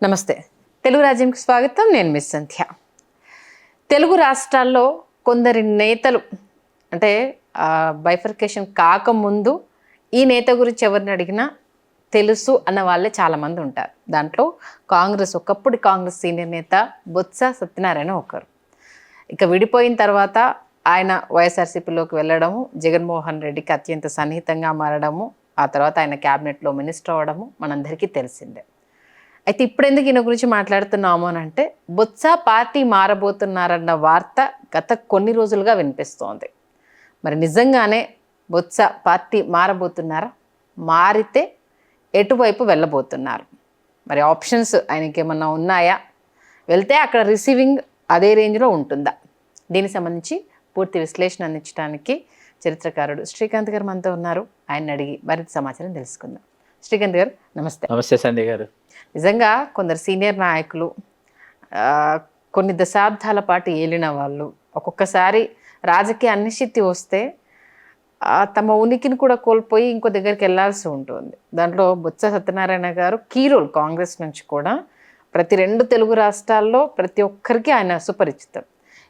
నమస్తే. తెలుగు రాజ్యంకి స్వాగతం. నేను మిస్ సంధ్య. తెలుగు రాష్ట్రాల్లో కొందరి నేతలు అంటే బైఫర్కేషన్ కాకముందు ఈ నేత గురించి ఎవరిని అడిగినా తెలుసు అన్న వాళ్ళే చాలామంది ఉంటారు. దాంట్లో ఒకప్పుడు కాంగ్రెస్ సీనియర్ నేత బొత్స సత్యనారాయణ ఒకరు. ఇక విడిపోయిన తర్వాత ఆయన వైఎస్ఆర్సీపీలోకి వెళ్ళడము, జగన్మోహన్ రెడ్డికి అత్యంత సన్నిహితంగా మారడము, ఆ తర్వాత ఆయన క్యాబినెట్లో మినిస్టర్ అవ్వడము మనందరికీ తెలిసిందే. అయితే ఇప్పుడు ఎందుకు ఈయన గురించి మాట్లాడుతున్నాము అని అంటే, బొత్స పార్టీ మారబోతున్నారన్న వార్త గత కొన్ని రోజులుగా వినిపిస్తోంది. మరి నిజంగానే బొత్స పార్టీ మారబోతున్నారా? మారితే ఎటువైపు వెళ్ళబోతున్నారు? మరి ఆప్షన్స్ ఆయనకి ఏమన్నా ఉన్నాయా? వెళ్తే అక్కడ రిసీవింగ్ అదే రేంజ్లో ఉంటుందా? దీనికి సంబంధించి పూర్తి విశ్లేషణ అందించడానికి చరిత్రకారుడు శ్రీకాంత్ గారు మనతో ఉన్నారు. ఆయన అడిగి మరింత సమాచారం తెలుసుకుందాం. శ్రీకాంత్ గారు నమస్తే. నమస్తే సంధ్య గారు. నిజంగా కొందరు సీనియర్ నాయకులు కొన్ని దశాబ్దాల పాటు ఏలిన వాళ్ళు ఒక్కొక్కసారి రాజకీయ అనిశ్చితి వస్తే తమ ఉనికిని కూడా కోల్పోయి ఇంకో దగ్గరికి వెళ్లాల్సి ఉంటుంది. దాంట్లో బొత్స సత్యనారాయణ గారు కీ రోల్ కాంగ్రెస్ నుంచి కూడా ప్రతి 2 తెలుగు రాష్ట్రాల్లో ప్రతి ఒక్కరికి ఆయన సుపరిచితం.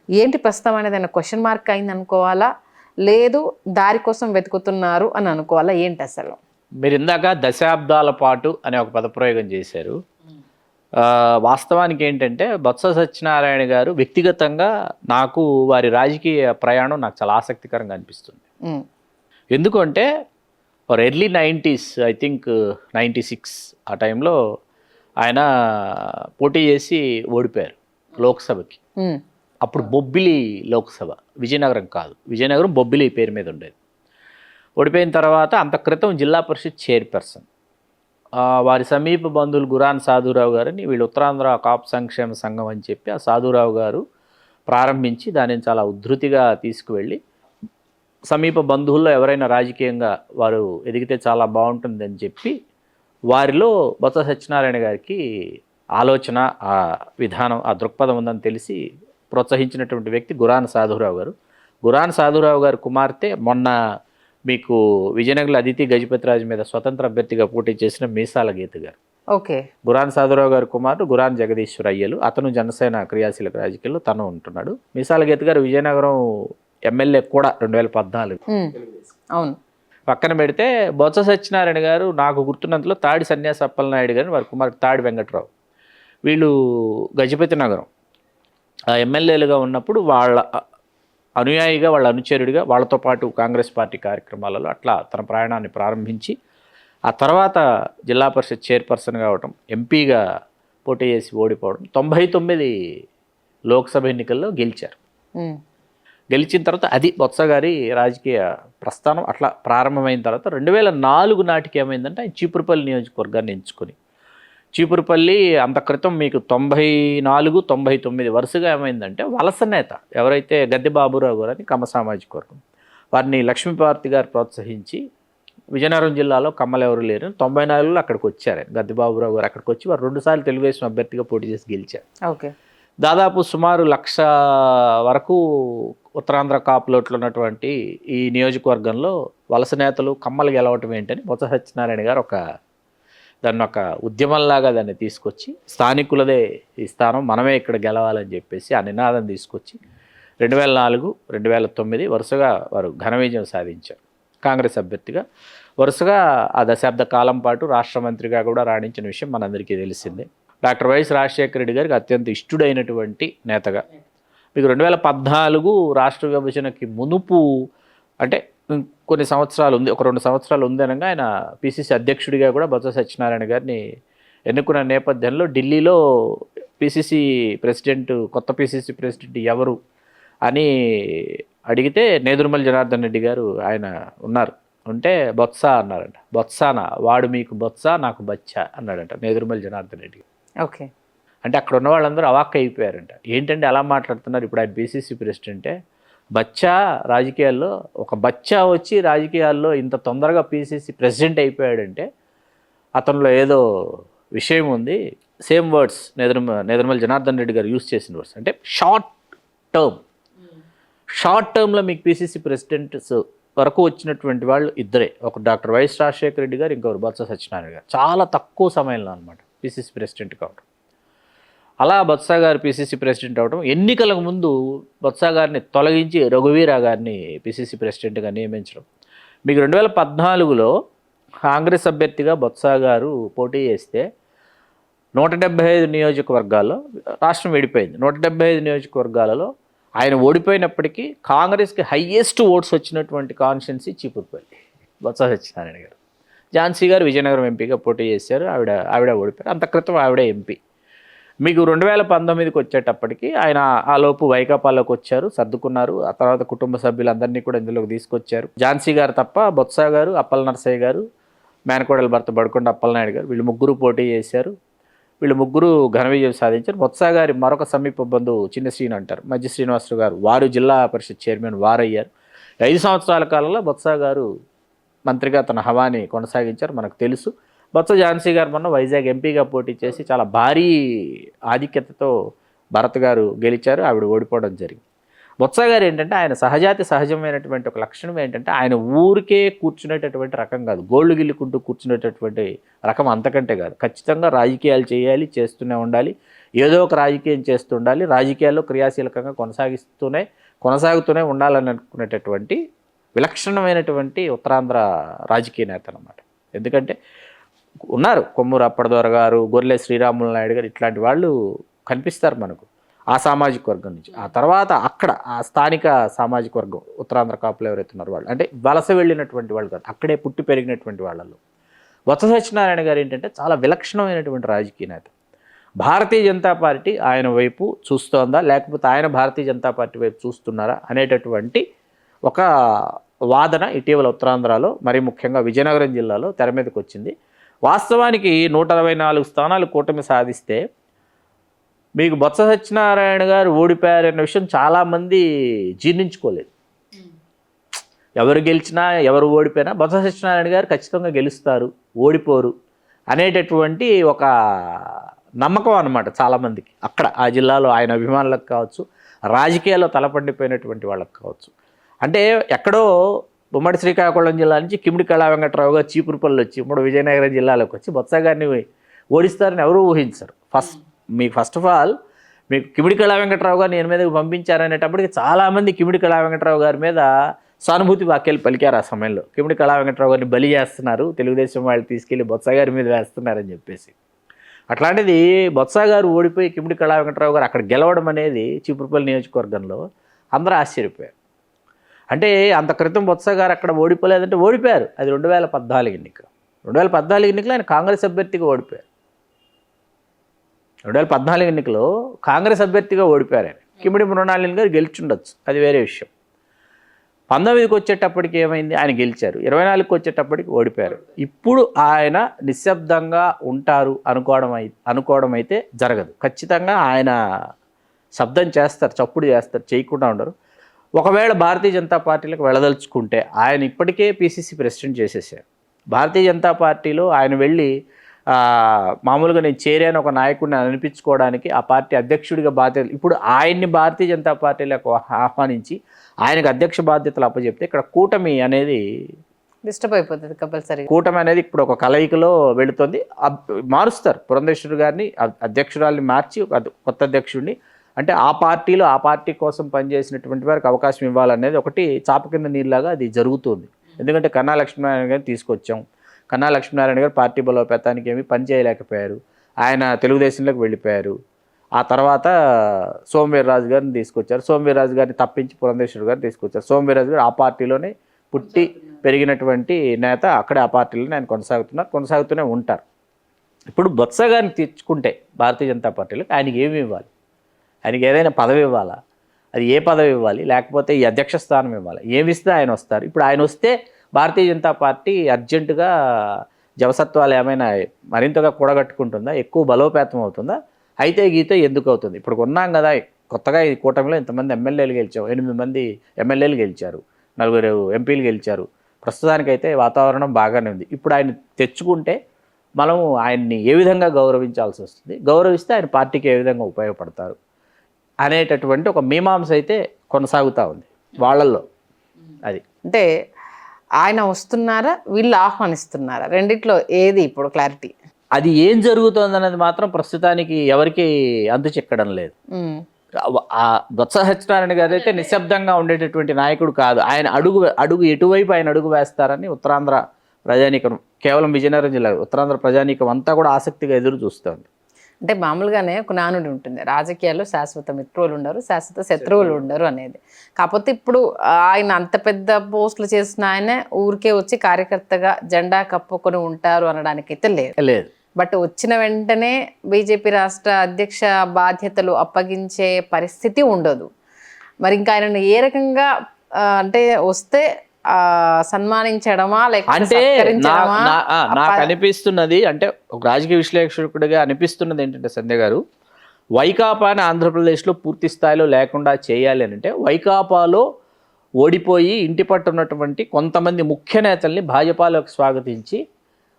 ఏంటి ప్రస్తుతం అనేది ఆయన క్వశ్చన్ మార్క్ అయింది అనుకోవాలా, లేదు దారి కోసం వెతుకుతున్నారు అని అనుకోవాలా? ఏంటి అసలు? మీరు ఇందాక దశాబ్దాల పాటు అనే ఒక పదప్రయోగం చేశారు. వాస్తవానికి ఏంటంటే బొత్స సత్యనారాయణ గారు వ్యక్తిగతంగా నాకు వారి రాజకీయ ప్రయాణం నాకు చాలా ఆసక్తికరంగా అనిపిస్తుంది. ఎందుకంటే ఎర్లీ 90s, ఐ థింక్ 96 ఆ టైంలో ఆయన పోటీ చేసి ఓడిపోయారు లోక్సభకి. అప్పుడు బొబ్బిలి లోక్సభ, విజయనగరం కాదు, విజయనగరం బొబ్బిలి పేరు మీద ఉండేది. ఓడిపోయిన తర్వాత అంత క్రితం జిల్లా పరిషత్ చైర్పర్సన్ వారి సమీప బంధువులు గురాన్ సాధురావు గారని, వీళ్ళు ఉత్తరాంధ్ర కాపు సంక్షేమ సంఘం అని చెప్పి ఆ సాధురావు గారు ప్రారంభించి దానిని చాలా ఉద్ధృతిగా తీసుకువెళ్ళి సమీప బంధువుల్లో ఎవరైనా రాజకీయంగా వారు ఎదిగితే చాలా బాగుంటుందని చెప్పి వారిలో బొత్స సత్యనారాయణ గారికి ఆలోచన, ఆ విధానం, ఆ దృక్పథం ఉందని తెలిసి ప్రోత్సహించినటువంటి వ్యక్తి గురాన్ సాధురావు గారు. గురాన్ సాధురావు గారి కుమార్తె మొన్న మీకు విజయనగరంలో అదితి గజపతిరాజు మీద స్వతంత్ర అభ్యర్థిగా పోటీ చేసిన మీసాల గీత గారు. ఓకే. గురాన్ సాధురావు గారి కుమారుడు గురాన్ జగదీశ్వర్ అయ్యలు, అతను జనసేన క్రియాశీలక రాజకీయాల్లో తను ఉంటున్నాడు. మీసాల గీత గారు విజయనగరం ఎమ్మెల్యే కూడా 2014. అవును. పక్కన పెడితే బొత్స సత్యనారాయణ గారు నాకు గుర్తున్నంతలో తాడి సన్యాసి అప్పలనాయుడు గారిని వారి కుమారుడు తాడి వెంకట్రావు, వీళ్ళు గజపతి నగరం ఎమ్మెల్యేలుగా ఉన్నప్పుడు వాళ్ళ అనుయాయిగా, వాళ్ళ అనుచరుడిగా, వాళ్ళతో పాటు కాంగ్రెస్ పార్టీ కార్యక్రమాలలో అట్లా తన ప్రయాణాన్ని ప్రారంభించి ఆ తర్వాత జిల్లా పరిషత్ చైర్పర్సన్ కావటం, ఎంపీగా పోటీ చేసి ఓడిపోవడం, 99 లోక్సభ ఎన్నికల్లో గెలిచారు. గెలిచిన తర్వాత అది బొత్స గారి రాజకీయ ప్రస్థానం అట్లా ప్రారంభమైన తర్వాత 2004 నాటికి ఏమైందంటే ఆయన చీపురుపల్లి నియోజకవర్గాన్ని ఎంచుకొని, చీపురుపల్లి అంత క్రితం మీకు 94, 99 వరుసగా ఏమైందంటే వలస నేత ఎవరైతే గద్దె బాబురావు గారు అని కమ్మ సామాజిక వర్గం, వారిని లక్ష్మీపార్తి గారు ప్రోత్సహించి విజయనగరం జిల్లాలో కమ్మలు ఎవరు లేరు 94లో అక్కడికి వచ్చారు. గద్దె బాబురావు గారు అక్కడికి వచ్చి వారు 2 సార్లు తెలుగుదేశం అభ్యర్థిగా పోటీ చేసి గెలిచారు. ఓకే. దాదాపు సుమారు 1,00,000 వరకు ఉత్తరాంధ్ర కాపులోట్లు ఉన్నటువంటి ఈ నియోజకవర్గంలో వలస నేతలు కమ్మలు గెలవటం ఏంటని బొత్స సత్యనారాయణ గారు దాన్ని ఒక ఉద్యమంలాగా దాన్ని తీసుకొచ్చి, స్థానికులదే ఈ స్థానం, మనమే ఇక్కడ గెలవాలని చెప్పేసి ఆ నినాదం తీసుకొచ్చి 2004, 2009 వరుసగా వారు ఘన విజయం సాధించారు. కాంగ్రెస్ అభ్యర్థిగా వరుసగా ఆ దశాబ్ద కాలం పాటు రాష్ట్ర మంత్రిగా కూడా రాణించిన విషయం మనందరికీ తెలిసిందే. డాక్టర్ వైఎస్ రాజశేఖర రెడ్డి గారికి అత్యంత ఇష్టుడైనటువంటి నేతగా మీకు 2014 రాష్ట్ర విభజనకి మునుపు అంటే కొన్ని సంవత్సరాలు ఉంది, ఒక 2 సంవత్సరాలు ఉందనగా ఆయన పిసిసి అధ్యక్షుడిగా కూడా బొత్స సత్యనారాయణ గారిని ఎన్నుకున్న నేపథ్యంలో ఢిల్లీలో పిసిసి ప్రెసిడెంట్, కొత్త పిసిసి ప్రెసిడెంట్ ఎవరు అని అడిగితే నేదురుమల్లి జనార్దన్ రెడ్డి గారు ఆయన ఉన్నారు, ఉంటే బొత్స అన్నారంట. బొత్సానా, వాడు మీకు బొత్స నాకు బచ్చ అన్నాడంట నేదురుమల్లి జనార్దన్ రెడ్డి. ఓకే. అంటే అక్కడ ఉన్న వాళ్ళందరూ అవాక్ అయిపోయారంట. ఏంటంటే అలా మాట్లాడుతున్నారు, ఇప్పుడు ఆయన పిసిసి ప్రెసిడెంటే, బచ్చా రాజకీయాల్లో ఒక బచ్చా వచ్చి రాజకీయాల్లో ఇంత తొందరగా పిసిసి ప్రెసిడెంట్ అయిపోయాడంటే అతనిలో ఏదో విషయం ఉంది. సేమ్ వర్డ్స్ నేదురుమల్లి జనార్దన్ రెడ్డి గారు యూజ్ చేసిన వర్డ్స్. అంటే షార్ట్ టర్మ్లో మీకు పిసిసి ప్రెసిడెంట్స్ వరకు వచ్చినటువంటి వాళ్ళు ఇద్దరే, ఒక డాక్టర్ వైఎస్ రాజశేఖర రెడ్డి గారు, ఇంకొకరు బొత్స సత్యనారాయణ గారు. చాలా తక్కువ సమయంలో అనమాట పిసిసి ప్రెసిడెంట్ కావడం. అలా బొత్స గారు పిసిసి ప్రెసిడెంట్ అవడం, ఎన్నికలకు ముందు బొత్స గారిని తొలగించి రఘువీర గారిని పిసిసి ప్రెసిడెంట్గా నియమించడం. మీకు 2014లో కాంగ్రెస్ అభ్యర్థిగా బొత్స గారు పోటీ చేస్తే 175 నియోజకవర్గాల్లో, రాష్ట్రం విడిపోయింది, 175 నియోజకవర్గాలలో ఆయన ఓడిపోయినప్పటికీ కాంగ్రెస్కి హయ్యెస్ట్ ఓట్స్ వచ్చినటువంటి కాన్స్టిట్యున్సీ చీపురుపల్లి, బొత్స సత్యనారాయణ గారు. ఝాన్సీ గారు విజయనగరం ఎంపీగా పోటీ చేశారు, ఆవిడ ఓడిపోయారు. అంత క్రితం ఆవిడ ఎంపీ. మీకు 2019కి వచ్చేటప్పటికి ఆయన ఆలోపు వైకాపాలోకి వచ్చారు, సర్దుకున్నారు. ఆ తర్వాత కుటుంబ సభ్యులందరినీ కూడా ఇందులోకి తీసుకొచ్చారు. ఝాన్సీ గారు తప్ప బొత్స గారు, అప్పల నరసయ్య గారు, మేనకోడల భర్త బడుకొండ అప్పలనాయుడు గారు, వీళ్ళు ముగ్గురు పోటీ చేశారు. వీళ్ళు ముగ్గురు ఘన విజయం సాధించారు. బొత్స గారి మరొక సమీప బంధువు చిన్న శ్రీను అంటారు, మధ్య శ్రీనివాసరావు గారు, వారు జిల్లా పరిషత్ చైర్మన్ వారయ్యారు. 5 సంవత్సరాల కాలంలో బొత్స గారు మంత్రిగా తన హవాని కొనసాగించారు, మనకు తెలుసు. బొత్స ఝాన్సీ గారు మొన్న వైజాగ్ ఎంపీగా పోటీ చేసి చాలా భారీ ఆధిక్యతతో భరత్ గారు గెలిచారు, ఆవిడ ఓడిపోవడం జరిగింది. బొత్స గారు ఏంటంటే ఆయన సహజమైనటువంటి ఒక లక్షణం ఏంటంటే ఆయన ఊరికే కూర్చునేటటువంటి రకం కాదు, గోళ్ళు గిల్లుకుంటూ కూర్చునేటటువంటి రకం అంతకంటే కాదు. ఖచ్చితంగా రాజకీయాలు చేయాలి, చేస్తూనే ఉండాలి, ఏదో ఒక రాజకీయం చేస్తుండాలి, రాజకీయాల్లో క్రియాశీలకంగా కొనసాగుతూనే ఉండాలని అనుకునేటటువంటి విలక్షణమైనటువంటి ఉత్తరాంధ్ర రాజకీయ నేత అన్నమాట. ఎందుకంటే ఉన్నారు కొమ్మూరు అప్పడదొర గారు, గొర్రె శ్రీరాములు నాయుడు గారు, ఇట్లాంటి వాళ్ళు కనిపిస్తారు మనకు ఆ సామాజిక వర్గం నుంచి. ఆ తర్వాత అక్కడ ఆ స్థానిక సామాజిక వర్గం ఉత్తరాంధ్ర కాపులు ఎవరైతే ఉన్నారో వాళ్ళు, అంటే వలస వెళ్ళినటువంటి వాళ్ళు కాదు, అక్కడే పుట్టి పెరిగినటువంటి వాళ్ళలో. బొత్స సత్యనారాయణ గారు ఏంటంటే చాలా విలక్షణమైనటువంటి రాజకీయ నేత. భారతీయ జనతా పార్టీ ఆయన వైపు చూస్తోందా, లేకపోతే ఆయన భారతీయ జనతా పార్టీ వైపు చూస్తున్నారా అనేటటువంటి ఒక వాదన ఇటీవల ఉత్తరాంధ్రలో, మరీ ముఖ్యంగా విజయనగరం జిల్లాలో తెర మీదకి వచ్చింది. వాస్తవానికి 164 స్థానాలు కూటమి సాధిస్తే మీకు బొత్స సత్యనారాయణ గారు ఓడిపోయారనే విషయం చాలామంది జీర్ణించుకోలేదు. ఎవరు గెలిచినా ఎవరు ఓడిపోయినా బొత్స సత్యనారాయణ గారు ఖచ్చితంగా గెలుస్తారు, ఓడిపోరు అనేటటువంటి ఒక నమ్మకం అన్నమాట చాలామందికి. అక్కడ ఆ జిల్లాలో ఆయన అభిమానులకు కావచ్చు, రాజకీయాల్లో తలపండిపోయినటువంటి వాళ్ళకి కావచ్చు. అంటే ఎక్కడో ఉమ్మడి శ్రీకాకుళం జిల్లా నుంచి కిమిడి కళా వెంకట్రావు గారు చీపురుపల్లి వచ్చి ఉమ్మడి విజయనగరం జిల్లాలోకి వచ్చి బొత్స గారిని ఓడిస్తారని ఎవరూ ఊహించరు. ఫస్ట్ ఆఫ్ ఆల్ మీకు కిమిడి కళా వెంకట్రావు గారు నేను మీదకి పంపించారనేటప్పటికి చాలామంది కిమిడి కళా వెంకట్రావు గారి మీద సానుభూతి వాక్యాలు పలికారు. ఆ సమయంలో కిమిడి కళా వెంకట్రావు గారిని బలి చేస్తున్నారు, తెలుగుదేశం వాళ్ళు తీసుకెళ్లి బొత్స గారి మీద వేస్తున్నారని చెప్పేసి. అట్లాంటిది బొత్స గారు ఓడిపోయి కిమిడి కళా వెంకట్రావు గారు అక్కడ గెలవడం అనేది చీపురుపల్లి నియోజకవర్గంలో అందరూ ఆశ్చర్యపోయారు. అంటే అంత క్రితం బొత్స గారు అక్కడ ఓడిపోలేదంటే ఓడిపోయారు. అది 2014 ఎన్నిక. 2014 ఎన్నికలో ఆయన కాంగ్రెస్ అభ్యర్థిగా ఓడిపోయారు. 2014 ఎన్నికలో కాంగ్రెస్ అభ్యర్థిగా ఓడిపోయారు ఆయన. కిమిడి మృణాలిని గారు గెలిచుండొచ్చు, అది వేరే విషయం. 19కి వచ్చేటప్పటికి ఏమైంది, ఆయన గెలిచారు. 24కి వచ్చేటప్పటికి ఓడిపోయారు. ఇప్పుడు ఆయన నిశ్శబ్దంగా ఉంటారు అనుకోవడం అయితే జరగదు. ఖచ్చితంగా ఆయన శబ్దం చేస్తారు, చప్పుడు చేస్తారు, చేయకుండా ఉండరు. ఒకవేళ భారతీయ జనతా పార్టీలకు వెళ్ళదలుచుకుంటే ఆయన ఇప్పటికే పిసిసి ప్రెసిడెంట్ చేసేసారు. భారతీయ జనతా పార్టీలో ఆయన వెళ్ళి మామూలుగా నేను చేరాను ఒక నాయకుడిని అనిపించుకోవడానికి ఆ పార్టీ అధ్యక్షుడిగా బాధ్యతలు, ఇప్పుడు ఆయన్ని భారతీయ జనతా పార్టీలకు ఆహ్వానించి ఆయనకు అధ్యక్ష బాధ్యతలు అప్పచెప్తే ఇక్కడ కూటమి అనేది డిస్టర్బ్ అయిపోతుంది కంపల్సరీ. కూటమి అనేది ఇప్పుడు ఒక కలయికలో వెళుతుంది. మారుస్తారు పురంధేశ్వరి గారిని, అధ్యక్షురాల్ని మార్చి కొత్త అధ్యక్షుడిని, అంటే ఆ పార్టీ కోసం పనిచేసినటువంటి వారికి అవకాశం ఇవ్వాలనేది ఒకటి చాప కింద నీళ్ళలాగా అది జరుగుతుంది. ఎందుకంటే కన్నా లక్ష్మీనారాయణ గారిని తీసుకొచ్చాం. కన్నా లక్ష్మీనారాయణ గారు పార్టీ బలోపేతానికి ఏమీ పని చేయలేకపోయారు, ఆయన తెలుగుదేశంలోకి వెళ్ళిపోయారు. ఆ తర్వాత సోమవీర్రాజు గారిని తీసుకొచ్చారు. సోమవీర్రాజు గారిని తప్పించి పురంధేశ్వరి గారిని తీసుకొచ్చారు. సోమవీర్రాజు గారు ఆ పార్టీలోనే పుట్టి పెరిగినటువంటి నేత, అక్కడే ఆ పార్టీలోనే ఆయన కొనసాగుతూనే ఉంటారు. ఇప్పుడు బొత్స గారిని తెచ్చుకుంటే భారతీయ జనతా పార్టీలకు ఆయనకి ఏమి ఇవ్వాలి, ఆయనకి ఏదైనా పదవి ఇవ్వాలా, అది ఏ పదవి ఇవ్వాలి, లేకపోతే ఈ అధ్యక్ష స్థానం ఇవ్వాలి, ఏమిస్తే ఆయన వస్తారు. ఇప్పుడు ఆయన వస్తే భారతీయ జనతా పార్టీ అర్జెంటుగా జవసత్వాలు ఏమైనా మరింతగా కూడగట్టుకుంటుందా, ఎక్కువ బలోపేతం అవుతుందా, అయితే గీతే ఎందుకు అవుతుంది. ఇప్పుడు ఉన్నాం కదా, కొత్తగా ఈ కూటమిలో ఇంతమంది ఎమ్మెల్యేలు గెలిచాం, 8 మంది ఎమ్మెల్యేలు గెలిచారు, 4 ఎంపీలు గెలిచారు. ప్రస్తుతానికైతే వాతావరణం బాగానే ఉంది. ఇప్పుడు ఆయన తెచ్చుకుంటే మనం ఆయన్ని ఏ విధంగా గౌరవించాల్సి వస్తుంది, గౌరవిస్తే ఆయన పార్టీకి ఏ విధంగా ఉపయోగపడతారు అనేటటువంటి ఒక మీమాంస అయితే కొనసాగుతూ ఉంది వాళ్ళల్లో. అది అంటే ఆయన వస్తున్నారా, వీళ్ళు ఆహ్వానిస్తున్నారా, రెండిట్లో ఏది ఇప్పుడు క్లారిటీ? అది ఏం జరుగుతుంది అనేది మాత్రం ప్రస్తుతానికి ఎవరికి అంతు చిక్కడం లేదు. ఆ బొత్స సత్యనారాయణ గారు అయితే నిశ్శబ్దంగా ఉండేటటువంటి నాయకుడు కాదు. ఆయన అడుగు ఎటువైపు ఆయన అడుగు వేస్తారని ఉత్తరాంధ్ర ప్రజానీకం, కేవలం విజయనగరం జిల్లా, ఉత్తరాంధ్ర ప్రజానీకం అంతా కూడా ఆసక్తిగా ఎదురు చూస్తుంది. అంటే మామూలుగానే ఒక నానుడి ఉంటుంది, రాజకీయాల్లో శాశ్వత మిత్రులు ఉండరు, శాశ్వత శత్రువులు ఉండరు అనేది. కాకపోతే ఇప్పుడు ఆయన అంత పెద్ద పోస్టులు చేసిన ఆయన ఊరికే వచ్చి కార్యకర్తగా జెండా కప్పుకొని ఉంటారు అనడానికైతే లేదు. బట్ వచ్చిన వెంటనే బీజేపీ రాష్ట్ర అధ్యక్ష బాధ్యతలు అప్పగించే పరిస్థితి ఉండదు. మరి ఇంకా ఆయనను ఏ రకంగా అంటే వస్తే సన్మానించడమా అంటే నాకు అనిపిస్తున్నది, అంటే ఒక రాజకీయ విశ్లేషకుడిగా అనిపిస్తున్నది ఏంటంటే సంధ్య గారు, వైకాపాని ఆంధ్రప్రదేశ్లో పూర్తి స్థాయిలో లేకుండా చేయాలి అని అంటే వైకాపాలో ఓడిపోయి ఇంటి పట్టున్నటువంటి కొంతమంది ముఖ్య నేతల్ని భాజపాలోకి స్వాగతించి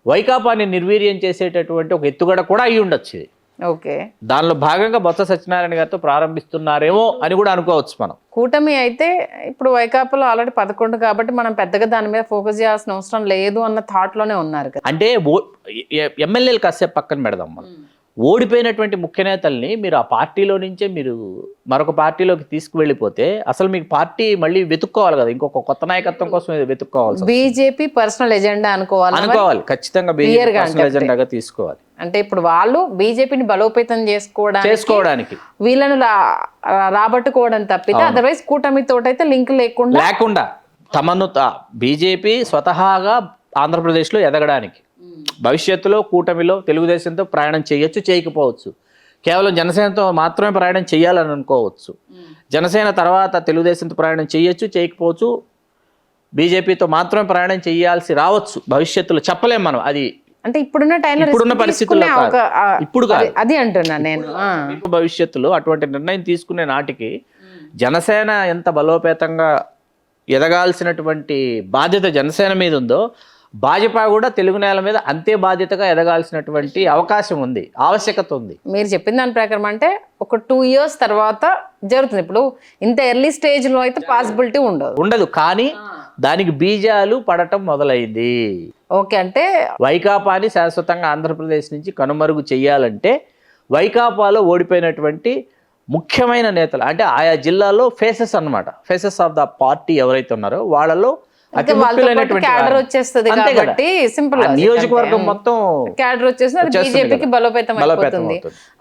వైకాపాని నిర్వీర్యం చేసేటటువంటి ఒక ఎత్తుగడ కూడా అయి ఉండొచ్చు. ఓకే, దానిలో భాగంగా బొత్స సత్యనారాయణ గారితో ప్రారంభిస్తున్నారేమో అని కూడా అనుకోవచ్చు మనం. కూటమి అయితే ఇప్పుడు వైకాపాలో ఆల్రెడీ 11 కాబట్టి మనం పెద్దగా దాని మీద ఫోకస్ చేయాల్సిన అవసరం లేదు అన్న థాట్ లోనే ఉన్నారు కదా. అంటే ఎమ్మెల్యేలు కాసేపు పక్కన పెడదాం మనం. ఓడిపోయినటువంటి ముఖ్య నేతల్ని మీరు ఆ పార్టీలో నుంచే మీరు మరొక పార్టీలోకి తీసుకువెళ్ళిపోతే అసలు మీకు పార్టీ మళ్ళీ వెతుక్కోవాలి కదా, ఇంకొక కొత్త నాయకత్వం కోసం బెతుక్కోవాలి. బీజేపీ పర్సనల్ ఎజెండా అనుకోవాలి, ఖచ్చితంగా బీజేపీ పర్సనల్ ఎజెండాగా తీసుకోవాలి. అంటే ఇప్పుడు వాళ్ళు బీజేపీని బలోపేతం చేసుకోవడానికి వీళ్ళను రాబట్టుకోవడం తప్పితే అదర్వైజ్ కూటమితోటైతే లింక్ లేకుండా తమను బీజేపీ స్వతహాగా ఆంధ్రప్రదేశ్లో ఎదగడానికి భవిష్యత్తులో కూటమిలో తెలుగుదేశంతో ప్రయాణం చేయొచ్చు, చేయకపోవచ్చు. కేవలం జనసేనతో మాత్రమే ప్రయాణం చేయాలని అనుకోవచ్చు. జనసేన తర్వాత తెలుగుదేశంతో ప్రయాణం చేయొచ్చు, చేయకపోవచ్చు. బీజేపీతో మాత్రమే ప్రయాణం చేయాల్సి రావచ్చు భవిష్యత్తులో, చెప్పలేం మనం. అది అంటే ఇప్పుడున్న పరిస్థితుల్లో ఇప్పుడు అది అంటున్నా నేను. భవిష్యత్తులో అటువంటి నిర్ణయం తీసుకునే నాటికి జనసేన ఎంత బలోపేతంగా ఎదగాల్సినటువంటి బాధ్యత జనసేన మీద ఉందో, భాజపా కూడా తెలుగు నేల మీద అంతే బాధ్యతగా ఎదగాల్సినటువంటి అవకాశం ఉంది, ఆవశ్యకత ఉంది. మీరు చెప్పిన దాని ప్రకారం అంటే ఒక 2 years తర్వాత జరుగుతుంది. ఇప్పుడు ఇంత ఎర్లీ స్టేజ్ లో అయితే పాసిబిలిటీ ఉండదు, కానీ దానికి బీజాలు పడటం మొదలైంది. ఓకే, అంటే వైకాపాని శాశ్వతంగా ఆంధ్రప్రదేశ్ నుంచి కనుమరుగు చెయ్యాలంటే వైకాపాలో ఓడిపోయినటువంటి ముఖ్యమైన నేతలు, అంటే ఆయా జిల్లాలో ఫేసెస్ అన్నమాట, ఫేసెస్ ఆఫ్ ద పార్టీ ఎవరైతే ఉన్నారో వాళ్ళలో నియోజకవర్గం మొత్తం క్యాడర్ వచ్చేస్తుంది, బీజేపీకి బలోపేతం అయిపోతుంది.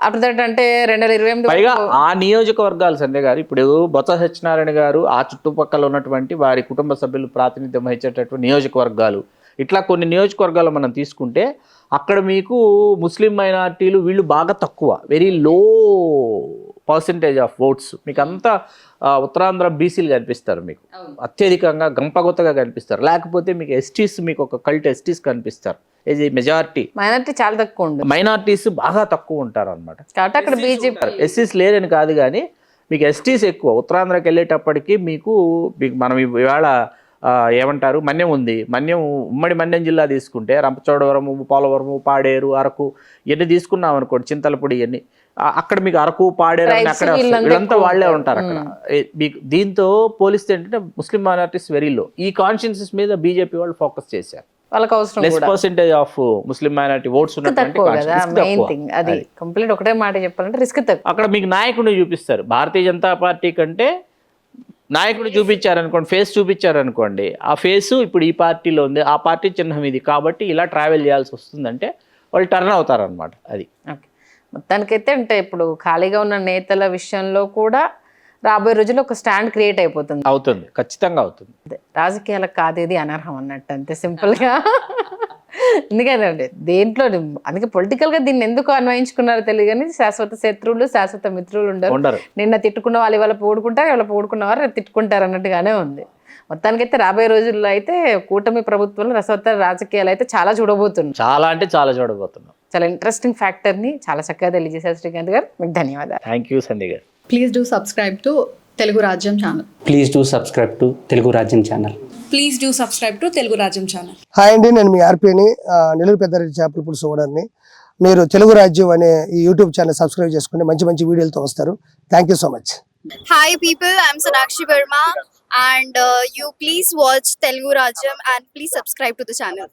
ఆఫ్టర్ దట్ అంటే 2028 పైగా ఆ నియోజకవర్గాలు సంధ్య గారు, ఇప్పుడు బొత్స సత్యనారాయణ గారు ఆ చుట్టుపక్కల ఉన్నటువంటి వారి కుటుంబ సభ్యులు ప్రాతినిధ్యం వహించేటటువంటి నియోజకవర్గాలు, ఇట్లా కొన్ని నియోజకవర్గాలు మనం తీసుకుంటే అక్కడ మీకు ముస్లిం మైనారిటీలు వీళ్ళు బాగా తక్కువ, very low percentage of votes. మీకు అంతా ఉత్తరాంధ్ర బీసీలు కనిపిస్తారు, మీకు అత్యధికంగా గంపగొత్తగా కనిపిస్తారు. లేకపోతే మీకు ఎస్టీస్, మీకు ఒక కల్ట్ ఎస్టీస్ కనిపిస్తారు. ఇది మెజారిటీ. మైనారిటీ చాలా తక్కువ ఉంటుంది, మైనారిటీస్ బాగా తక్కువ ఉంటారు అనమాట. అక్కడ బీజేపీ ఎస్సీస్ లేరని కాదు, కానీ మీకు ఎస్టీస్ ఎక్కువ. ఉత్తరాంధ్రకి వెళ్ళేటప్పటికి మీకు మనం ఇవాళ ఏమంటారు, మన్యం ఉంది. మన్యం ఉమ్మడి మన్యం జిల్లా తీసుకుంటే రంపచోడవరము, పోలవరము, పాడేరు, అరకు ఇవన్నీ తీసుకున్నాం అనుకోండి, చింతలపూడి ఇవన్నీ, అక్కడ మీకు అరకు, పాడేరు అక్కడ వీళ్ళంతా వాళ్ళే ఉంటారు అక్కడ. మీకు దీంతో పోలిస్తే ఏంటంటే ముస్లిం మైనారిటీస్ వెరీ లో. ఈ కాన్షియన్సెస్ మీద బీజేపీ వాళ్ళు ఫోకస్ చేశారు. వాళ్ళకి అవసరం less percentage of Muslim minority votes complete ఒకటే మాట చెప్పాలంటే రిస్క్ తక్కువ. అక్కడ మీకు నాయకుడిని చూపిస్తారు. భారతీయ జనతా పార్టీ కంటే నాయకుడు చూపించారనుకోండి, ఫేస్ చూపించారనుకోండి, ఆ ఫేసు ఇప్పుడు ఈ పార్టీలో ఉంది, ఆ పార్టీ చిహ్నం ఇది కాబట్టి ఇలా ట్రావెల్ చేయాల్సి వస్తుందంటే వాళ్ళు టర్న్ అవుతారనమాట. అది ఓకే. మొత్తానికైతే అంటే ఇప్పుడు ఖాళీగా ఉన్న నేతల విషయంలో కూడా రాబోయే రోజుల్లో ఒక స్టాండ్ క్రియేట్ అవుతుంది, ఖచ్చితంగా అవుతుంది. రాజకీయాలకు కాదు ఇది అనర్హం అన్నట్టు, అంతే సింపుల్గా. ఎందుకంటే దేంట్లో అందుకే పొలిటికల్ గా దీన్ని ఎందుకు అన్వయించుకున్నారో తెలియదు, కానీ శాశ్వత శత్రువులు శాశ్వత మిత్రులు ఉండరు. నిన్న తిట్టుకున్న వాళ్ళు ఇవాళ పోడుకుంటారు, ఇవాళ పోడుకున్న వారు తిట్టుకుంటారు అన్నట్టుగానే ఉంది. మొత్తానికైతే రాబోయే రోజుల్లో అయితే కూటమి ప్రభుత్వంలో రసవత్తర రాజకీయాలు అయితే చాలా చూడబోతున్నాం. చాలా అంటే చాలా చూడబోతున్నాం. చాలా ఇంట్రెస్టింగ్ ఫ్యాక్టర్ని చాలా చక్కగా తెలియజేశారు శ్రీకాంత్ గారు, మీకు ధన్యవాదాలు. థ్యాంక్ యూ సంధ్య గారు. Please do subscribe to Telugu Rajyam channel. Please do subscribe to Telugu Rajyam channel. Please do subscribe to Telugu Rajyam channel. Hi అండి, నేను మీ ఆర్పీని, నెల్లూరు పెద్దారెడ్డి చేపల పులుసు ఓనర్ని. మీరు తెలుగు రాజ్యం అనే ఈ యూట్యూబ్ ఛానల్ సబ్స్క్రైబ్ చేసుకుని మంచి మంచి వీడియోలతో వస్తారు. Thank you so much. Hi people, I'm Sonakshi Verma and you please watch Telugu Rajyam and please subscribe to the channel.